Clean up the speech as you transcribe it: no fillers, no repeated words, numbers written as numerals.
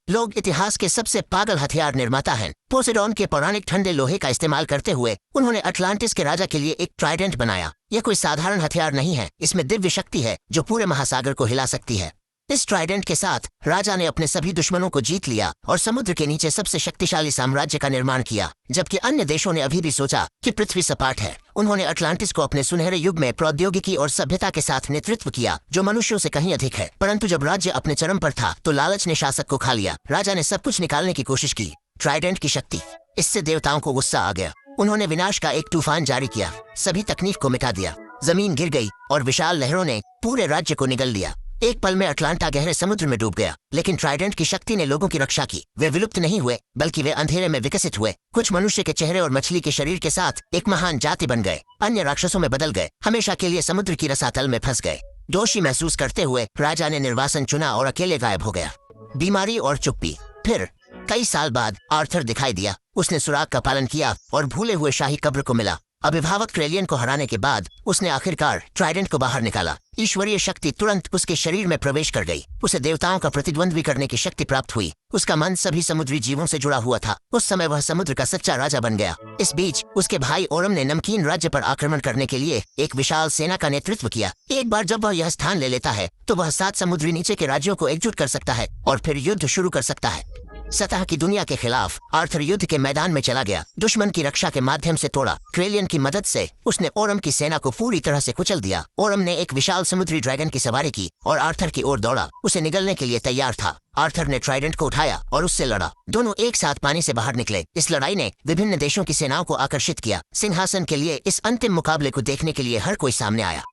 लोग इतिहास के सबसे पागल हथियार निर्माता हैं। पोसेडॉन के पौराणिक ठंडे लोहे का इस्तेमाल करते हुए उन्होंने अटलांटिस के राजा के लिए एक ट्राइडेंट बनाया। यह कोई साधारण हथियार नहीं है, इसमें दिव्य शक्ति है जो पूरे महासागर को हिला सकती है। इस ट्राइडेंट के साथ राजा ने अपने सभी दुश्मनों को जीत लिया और समुद्र के नीचे सबसे शक्तिशाली साम्राज्य का निर्माण किया। जबकि अन्य देशों ने अभी भी सोचा कि पृथ्वी सपाट है, उन्होंने अटलांटिस को अपने सुनहरे युग में प्रौद्योगिकी और सभ्यता के साथ नेतृत्व किया जो मनुष्यों से कहीं अधिक है। परंतु जब राज्य अपने चरम पर था तो लालच ने शासक को खा लिया। राजा ने सब कुछ निकालने की कोशिश की, ट्राइडेंट की शक्ति, इससे देवताओं को गुस्सा आ गया। उन्होंने विनाश का एक तूफान जारी किया, सभी तकनीक को मिटा दिया। जमीन गिर गई और विशाल लहरों ने पूरे राज्य को निगल लिया। एक पल में अटलांटा गहरे समुद्र में डूब गया, लेकिन ट्राइडेंट की शक्ति ने लोगों की रक्षा की। वे विलुप्त नहीं हुए, बल्कि वे अंधेरे में विकसित हुए। कुछ मनुष्य के चेहरे और मछली के शरीर के साथ एक महान जाति बन गए, अन्य राक्षसों में बदल गए, हमेशा के लिए समुद्र की रसातल में फंस गए। दोषी महसूस करते हुए राजा ने निर्वासन चुना और अकेले गायब हो गया। बीमारी और चुप्पी। फिर कई साल बाद आर्थर दिखाई दिया। उसने सुराग का पालन किया और भूले हुए शाही कब्र को मिला। अभिभावक ट्रेलियन को हराने के बाद उसने आखिरकार ट्राइडेंट को बाहर निकाला। ईश्वरीय शक्ति तुरंत उसके शरीर में प्रवेश कर गई। उसे देवताओं का प्रतिद्वंद्वी करने की शक्ति प्राप्त हुई। उसका मन सभी समुद्री जीवों से जुड़ा हुआ था। उस समय वह समुद्र का सच्चा राजा बन गया। इस बीच उसके भाई ओरम ने नमकीन राज्य पर आक्रमण करने के लिए एक विशाल सेना का नेतृत्व किया। एक बार जब वह यह स्थान ले लेता है तो वह 7 समुद्री नीचे के राज्यों को एकजुट कर सकता है और फिर युद्ध शुरू कर सकता है। सतह की दुनिया के खिलाफ आर्थर युद्ध के मैदान में चला गया, दुश्मन की रक्षा के माध्यम से तोड़ा। ट्रेलियन की मदद से उसने ओरम की सेना को पूरी तरह से कुचल दिया। ओरम ने एक विशाल समुद्री ड्रैगन की सवारी की और आर्थर की ओर दौड़ा। उसे निगलने के लिए तैयार था। आर्थर ने ट्राइडेंट को उठाया और उससे लड़ा। दोनों एक साथ पानी से बाहर निकले। इस लड़ाई ने विभिन्न देशों की सेनाओं को आकर्षित किया। सिंहासन के लिए इस अंतिम मुकाबले को देखने के लिए हर कोई सामने आया।